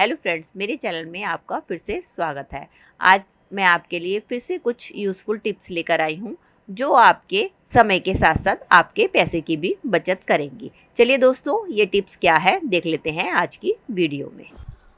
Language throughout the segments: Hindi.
हेलो फ्रेंड्स, मेरे चैनल में आपका फिर से स्वागत है। आज मैं आपके लिए फिर से कुछ यूज़फुल टिप्स लेकर आई हूँ जो आपके समय के साथ साथ आपके पैसे की भी बचत करेंगी। चलिए दोस्तों, ये टिप्स क्या है देख लेते हैं आज की वीडियो में।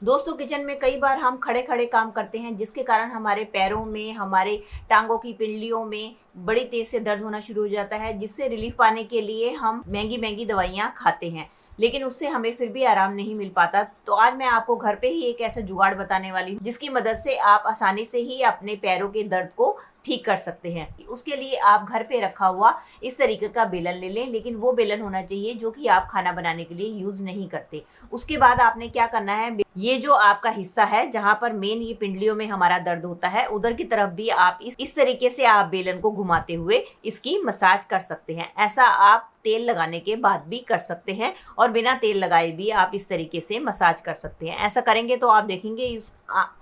दोस्तों, किचन में कई बार हम खड़े खड़े काम करते हैं जिसके कारण हमारे पैरों में, हमारे टांगों की पिंडलियों में बड़ी तेज से दर्द होना शुरू हो जाता है, जिससे रिलीफ पाने के लिए हम महंगी महंगी दवाइयाँ खाते हैं, लेकिन उससे हमें फिर भी आराम नहीं मिल पाता। तो आज मैं आपको घर पे ही एक ऐसा जुगाड़ बताने वाली हूँ जिसकी मदद से आप आसानी से ही अपने पैरों के दर्द को ठीक कर सकते हैं। उसके लिए आप घर पे रखा हुआ इस तरीके का बेलन ले लें, लेकिन वो बेलन होना चाहिए जो कि आप खाना बनाने के लिए यूज नहीं करते। उसके बाद आपने क्या करना है, ये जो आपका हिस्सा है जहां पर मेन ये पिंडलियों में हमारा दर्द होता है, उधर की तरफ भी आप इस तरीके से आप बेलन को घुमाते हुए इसकी मसाज कर सकते हैं। ऐसा आप तेल लगाने के बाद भी कर सकते हैं और बिना तेल लगाए भी आप इस तरीके से मसाज कर सकते हैं। ऐसा करेंगे तो आप देखेंगे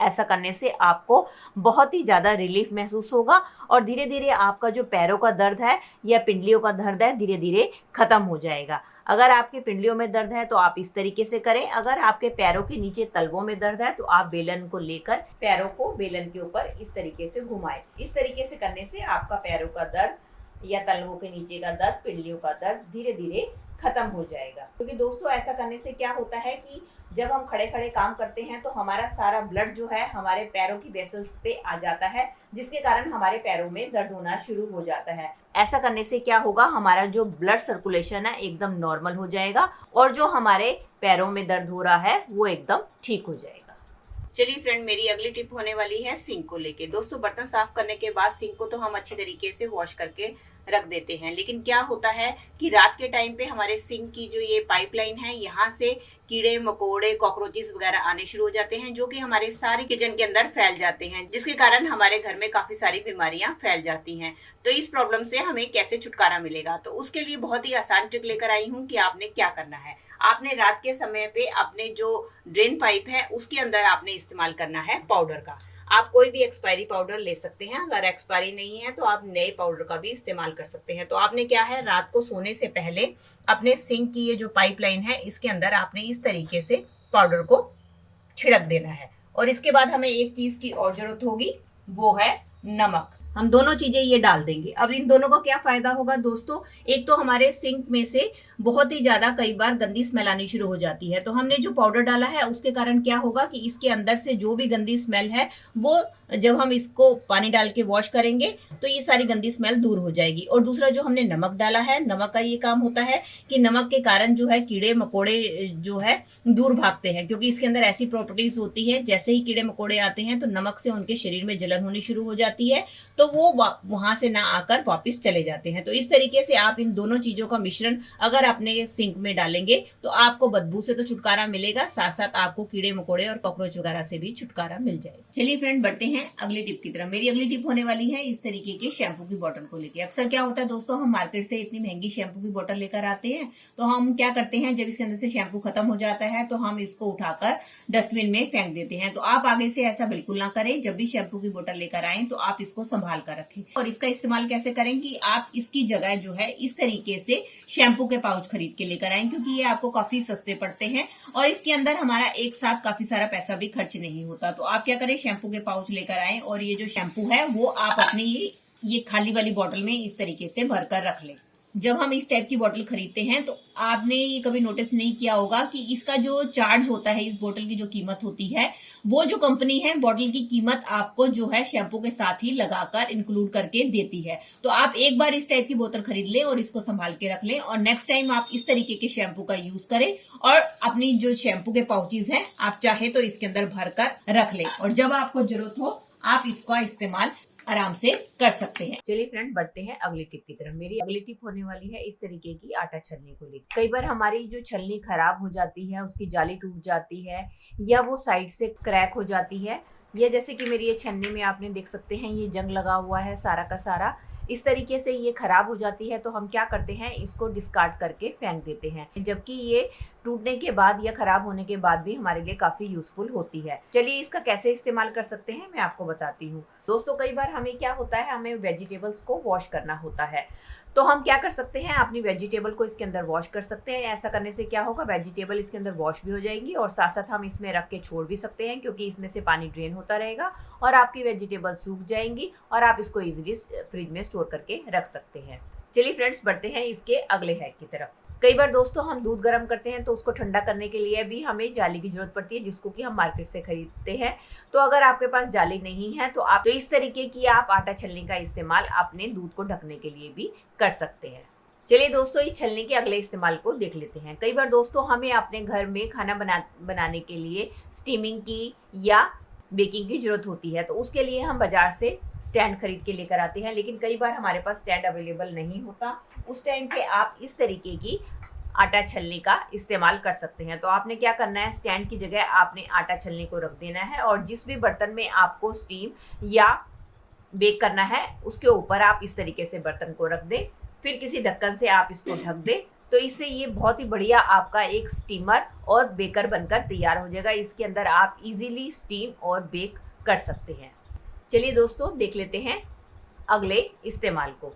ऐसा करने से आपको बहुत ही ज़्यादा रिलीफ महसूस होगा और धीरे धीरे आपका जो पैरों का दर्द है या पिंडलियों का दर्द है धीरे धीरे खत्म हो जाएगा। अगर आपके पिंडलियों में दर्द है तो आप इस तरीके से करें। अगर आपके पैरों के नीचे तलवों में दर्द है तो आप बेलन को लेकर पैरों को बेलन के ऊपर इस तरीके से घुमाएं। इस तरीके से करने से आपका पैरों का दर्द या तलवों के नीचे का दर्द, पिंडलियों का दर्द धीरे धीरे खत्म हो जाएगा। क्योंकि दोस्तों, ऐसा करने से क्या होता है कि जब हम खड़े खड़े काम करते हैं तो हमारा सारा ब्लड जो है हमारे पैरों की वेसल्स पे आ जाता है, जिसके कारण हमारे पैरों में दर्द होना शुरू हो जाता है। ऐसा करने से क्या होगा, हमारा जो ब्लड सर्कुलेशन है एकदम नॉर्मल हो जाएगा और जो हमारे पैरों में दर्द हो रहा है वो एकदम ठीक हो जाएगा। चलिए फ्रेंड, मेरी अगली टिप होने वाली है सिंक को लेके। दोस्तों, बर्तन साफ करने के बाद सिंक को तो हम अच्छी तरीके से वॉश करके रख देते हैं, लेकिन क्या होता है कि रात के टाइम पे हमारे सिंक की जो ये पाइपलाइन है यहाँ से कीड़े मकोड़े कॉकरोचेस वगैरह आने शुरू हो जाते हैं, जो कि हमारे सारे किचन के अंदर फैल जाते हैं, जिसके कारण हमारे घर में काफी सारी बीमारियां फैल जाती हैं। तो इस प्रॉब्लम से हमें कैसे छुटकारा मिलेगा, तो उसके लिए बहुत ही आसान ट्रिक लेकर आई हूँ कि आपने क्या करना है। आपने रात के समय पे अपने जो ड्रेन पाइप है उसके अंदर आपने इस्तेमाल करना है पाउडर का। आप कोई भी एक्सपायरी पाउडर ले सकते हैं, अगर एक्सपायरी नहीं है तो आप नए पाउडर का भी इस्तेमाल कर सकते हैं। तो आपने क्या है, रात को सोने से पहले अपने सिंक की ये जो पाइपलाइन है इसके अंदर आपने इस तरीके से पाउडर को छिड़क देना है। और इसके बाद हमें एक चीज की और जरूरत होगी, वो है नमक। हम दोनों चीजें ये डाल देंगे। अब इन दोनों का क्या फायदा होगा दोस्तों, एक तो हमारे सिंक में से बहुत ही ज्यादा कई बार गंदी स्मेल आनी शुरू हो जाती है, तो हमने जो पाउडर डाला है उसके कारण क्या होगा कि इसके अंदर से जो भी गंदी स्मेल है वो जब हम इसको पानी डाल के वॉश करेंगे तो ये सारी गंदी स्मेल दूर हो जाएगी। और दूसरा जो हमने नमक डाला है, नमक का ये काम होता है कि नमक के कारण जो है कीड़े मकोड़े जो है दूर भागते हैं, क्योंकि इसके अंदर ऐसी प्रॉपर्टीज होती है जैसे ही कीड़े मकोड़े आते हैं तो नमक से उनके शरीर में जलन होनी शुरू हो जाती है, तो वो वहां से ना आकर वापस चले जाते हैं। तो इस तरीके से आप इन दोनों चीजों का मिश्रण अगर अपने सिंक में डालेंगे तो आपको बदबू से तो छुटकारा मिलेगा, साथ साथ आपको कीड़े मकोड़े और कॉकरोच वगैरह से भी छुटकारा मिल जाएगा। चलिए फ्रेंड, बढ़ते हैं अगली टिप की तरफ। मेरी अगली टिप होने वाली है इस तरीके के शैम्पू की बोतल को लेकर। अक्सर क्या होता है दोस्तों, हम मार्केट से इतनी महंगी शैम्पू की बोतल लेकर आते हैं, तो हम क्या करते हैं, जब इसके अंदर से शैम्पू खत्म हो जाता है तो हम इसको उठाकर डस्टबिन में फेंक देते हैं। तो आप आगे से ऐसा बिल्कुल ना करें। जब भी शैम्पू की बोतल लेकर आए तो आप इसको संभाल कर रखें। और इसका इस्तेमाल कैसे करें कि आप इसकी जगह जो है इस तरीके से शैम्पू के पाउच खरीद के लेकर आए, क्योंकि ये आपको काफी सस्ते पड़ते हैं और इसके अंदर हमारा एक साथ काफी सारा पैसा भी खर्च नहीं होता। तो आप क्या करें, शैम्पू के पाउच लेकर आए और ये जो शैम्पू है वो आप अपनी ये खाली वाली बोतल में इस तरीके से भरकर रख लें। जब हम इस टाइप की बोतल खरीदते हैं तो आपने ये कभी नोटिस नहीं किया होगा कि इसका जो चार्ज होता है, इस बोतल की जो कीमत होती है, वो जो कंपनी है बोतल की कीमत आपको जो है शैम्पू के साथ ही लगाकर इंक्लूड करके देती है। तो आप एक बार इस टाइप की बोतल खरीद लें और इसको संभाल के रख लें और नेक्स्ट टाइम आप इस तरीके के शैम्पू का यूज करें और अपनी जो शैम्पू के पाउचेज हैं आप चाहे तो इसके अंदर भरकर रख लें और जब आपको जरूरत हो आप इसका इस्तेमाल आराम से कर सकते हैं। चलिए फ्रेंड, बढ़ते हैं अगली टिप की तरफ। मेरी अगली टिप होने वाली है इस तरीके की आटा छलनी को लेकर। कई बार हमारी जो छलनी खराब हो जाती है, उसकी जाली टूट जाती है या वो साइड से क्रैक हो जाती है, या जैसे कि मेरी ये छलनी में आपने देख सकते हैं ये जंग लगा हुआ है सारा का सारा, इस तरीके से ये खराब हो जाती है। तो हम क्या करते हैं, इसको डिस्कार्ड करके फेंक देते हैं, जबकि ये टूटने के बाद या खराब होने के बाद भी हमारे लिए काफी यूजफुल होती है। चलिए इसका कैसे इस्तेमाल कर सकते हैं मैं आपको बताती हूँ। दोस्तों कई बार हमें क्या होता है, हमें वेजिटेबल्स को वॉश करना होता है, तो हम क्या कर सकते हैं, अपनी वेजिटेबल को इसके अंदर वॉश कर सकते हैं। ऐसा करने से क्या होगा, वेजिटेबल इसके अंदर वॉश भी हो जाएंगी और साथ साथ हम इसमें रख के छोड़ भी सकते हैं, क्योंकि इसमें से पानी ड्रेन होता रहेगा और आपकी वेजिटेबल सूख जाएंगी और आप इसको इजीली फ्रिज में स्टोर करके रख सकते हैं। चलिए फ्रेंड्स, बढ़ते हैं इसके अगले हैक की तरफ। कई बार दोस्तों हम दूध गर्म करते हैं तो उसको ठंडा करने के लिए भी हमें जाली की जरूरत पड़ती है, जिसको कि हम मार्केट से खरीदते हैं। तो अगर आपके पास जाली नहीं है तो आप इस तरीके की आप आटा छलनी का इस्तेमाल अपने दूध को ढकने के लिए भी कर सकते हैं। चलिए दोस्तों, इस छलनी के अगले इस्तेमाल को देख लेते हैं। कई बार दोस्तों हमें अपने घर में खाना बनाने के लिए स्टीमिंग की या बेकिंग की जरूरत होती है, तो उसके लिए हम बाजार से स्टैंड खरीद के लेकर आते हैं, लेकिन कई बार हमारे पास स्टैंड अवेलेबल नहीं होता। उस टाइम पे आप इस तरीके की आटा छलनी का इस्तेमाल कर सकते हैं। तो आपने क्या करना है, स्टैंड की जगह आपने आटा छलनी को रख देना है और जिस भी बर्तन में आपको स्टीम या बेक करना है उसके ऊपर आप इस तरीके से बर्तन को रख दें, फिर किसी ढक्कन से आप इसको ढक दें। तो इससे ये बहुत ही बढ़िया आपका एक स्टीमर और बेकर बनकर तैयार हो जाएगा। इसके अंदर आप इजीली स्टीम और बेक कर सकते हैं। चलिए दोस्तों, देख लेते हैं अगले इस्तेमाल को।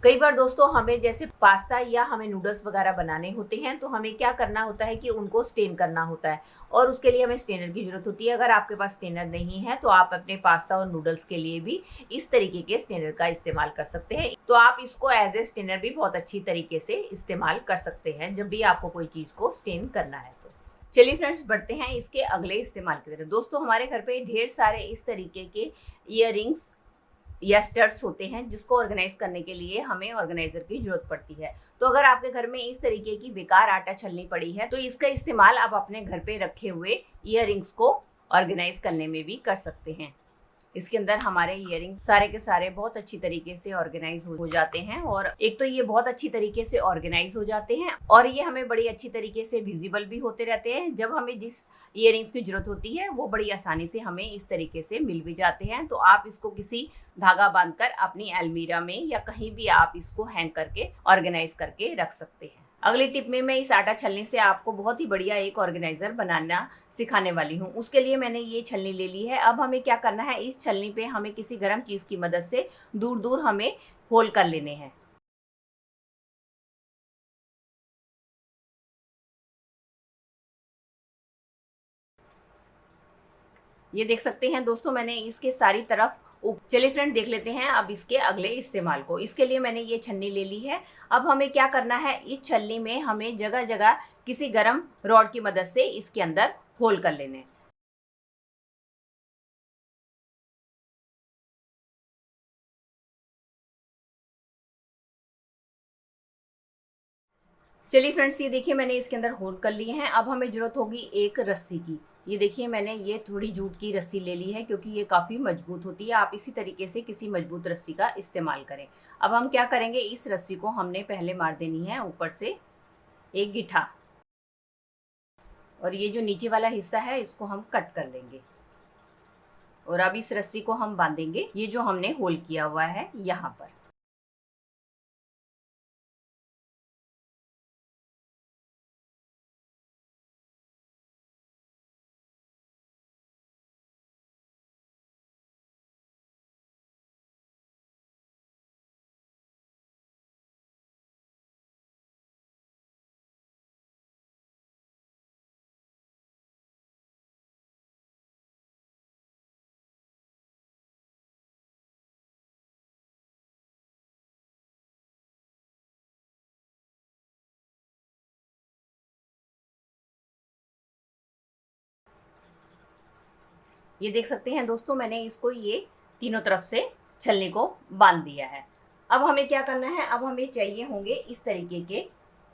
कई बार दोस्तों हमें जैसे पास्ता या हमें नूडल्स वगैरह बनाने होते हैं, तो हमें क्या करना होता है कि उनको स्टेन करना होता है और उसके लिए हमें स्टेनर की जरूरत होती है। अगर आपके पास स्टेनर नहीं है तो आप अपने पास्ता और नूडल्स के लिए भी इस तरीके के स्टेनर का इस्तेमाल कर सकते हैं। तो आप इसको एज ए स्टेनर भी बहुत अच्छी तरीके से इस्तेमाल कर सकते हैं जब भी आपको कोई चीज़ को स्टेन करना है। तो चलिए फ्रेंड्स, बढ़ते हैं इसके अगले इस्तेमाल की तरफ। दोस्तों हमारे घर पे ढेर सारे इस तरीके के ईयररिंग्स या स्टड्स होते हैं, जिसको ऑर्गेनाइज करने के लिए हमें ऑर्गेनाइजर की जरूरत पड़ती है। तो अगर आपके घर में इस तरीके की बेकार आटा छलनी पड़ी है तो इसका इस्तेमाल आप अपने घर पे रखे हुए ईयररिंग्स को ऑर्गेनाइज करने में भी कर सकते हैं। इसके अंदर हमारे ईयरिंग सारे के सारे बहुत अच्छी तरीके से ऑर्गेनाइज हो जाते हैं और एक तो ये बहुत अच्छी तरीके से ऑर्गेनाइज हो जाते हैं और ये हमें बड़ी अच्छी तरीके से विजिबल भी होते रहते हैं। जब हमें जिस ईयरिंग्स की जरूरत होती है वो बड़ी आसानी से हमें इस तरीके से मिल भी जाते हैं। तो आप इसको किसी धागा बांधकर अपनी अलमीरा में या कहीं भी आप इसको हैंग करके ऑर्गेनाइज करके रख सकते हैं। अगली टिप में मैं इस आटा छलनी से आपको बहुत ही बढ़िया एक ऑर्गेनाइजर बनाना सिखाने वाली हूँ। उसके लिए मैंने ये छलनी ले ली है। अब हमें क्या करना है, इस छलनी पे हमें किसी गर्म चीज की मदद से दूर दूर हमें होल कर लेने हैं। ये देख सकते हैं दोस्तों, मैंने इसके सारी तरफ चलिए फ्रेंड, देख लेते हैं अब इसके अगले इस्तेमाल को। इसके लिए मैंने ये छन्नी ले ली है। अब हमें क्या करना है, इस छलनी में हमें जगह जगह किसी गर्म रॉड की मदद से इसके अंदर होल कर लेने। चलिए फ्रेंड्स, ये देखिए मैंने इसके अंदर होल कर लिए हैं। अब हमें जरूरत होगी एक रस्सी की। ये देखिए मैंने ये थोड़ी जूट की रस्सी ले ली है क्योंकि ये काफ़ी मजबूत होती है। आप इसी तरीके से किसी मजबूत रस्सी का इस्तेमाल करें। अब हम क्या करेंगे, इस रस्सी को हमने पहले मार देनी है ऊपर से एक गिठा और ये जो नीचे वाला हिस्सा है इसको हम कट कर लेंगे और अब इस रस्सी को हम बांधेंगे ये जो हमने होल किया हुआ है यहाँ पर। ये देख सकते हैं दोस्तों, मैंने इसको ये तीनों तरफ से छलनी को बांध दिया है। अब हमें क्या करना है, अब हमें चाहिए होंगे इस तरीके के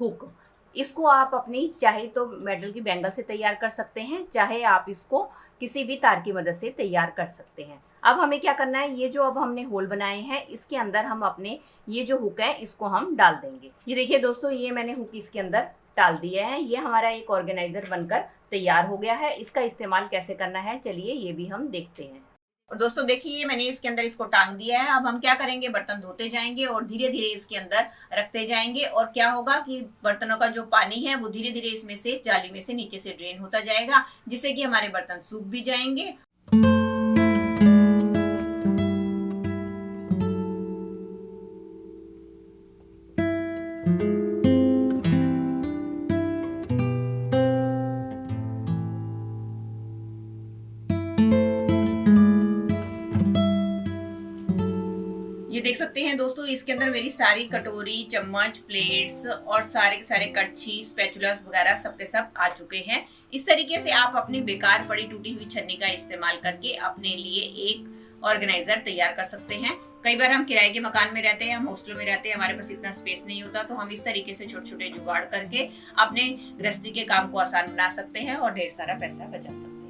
हुक। इसको आप अपनी चाहे तो मेटल की बैंगल से तैयार कर सकते हैं, चाहे आप इसको किसी भी तार की मदद से तैयार कर सकते हैं। अब हमें क्या करना है, ये जो अब हमने होल बनाए हैं इसके अंदर हम अपने ये जो हुक है इसको हम डाल देंगे। ये देखिए दोस्तों, ये मैंने हुक इसके अंदर डाल दिया है। ये हमारा एक ऑर्गेनाइजर बनकर तैयार हो गया है। इसका इस्तेमाल कैसे करना है चलिए ये भी हम देखते हैं। और दोस्तों देखिए मैंने इसके अंदर इसको टांग दिया है। अब हम क्या करेंगे, बर्तन धोते जाएंगे और धीरे धीरे इसके अंदर रखते जाएंगे, और क्या होगा कि बर्तनों का जो पानी है वो धीरे धीरे इसमें से, जाली में से नीचे से ड्रेन होता जाएगा, जिससे कि हमारे बर्तन सूख भी जाएंगे। ये देख सकते हैं दोस्तों, इसके अंदर मेरी सारी कटोरी, चम्मच, प्लेट्स और सारे के सारे कड़छी, स्पैचुलास वगैरह सब के सब आ चुके हैं। इस तरीके से आप अपनी बेकार पड़ी टूटी हुई छन्नी का इस्तेमाल करके अपने लिए एक ऑर्गेनाइजर तैयार कर सकते हैं। कई बार हम किराए के मकान में रहते हैं, हम हॉस्टल में रहते हैं, हमारे पास इतना स्पेस नहीं होता, तो हम इस तरीके से छोटे छोटे जुगाड़ करके अपने गृहस्थी के काम को आसान बना सकते हैं और ढेर सारा पैसा बचा सकते हैं।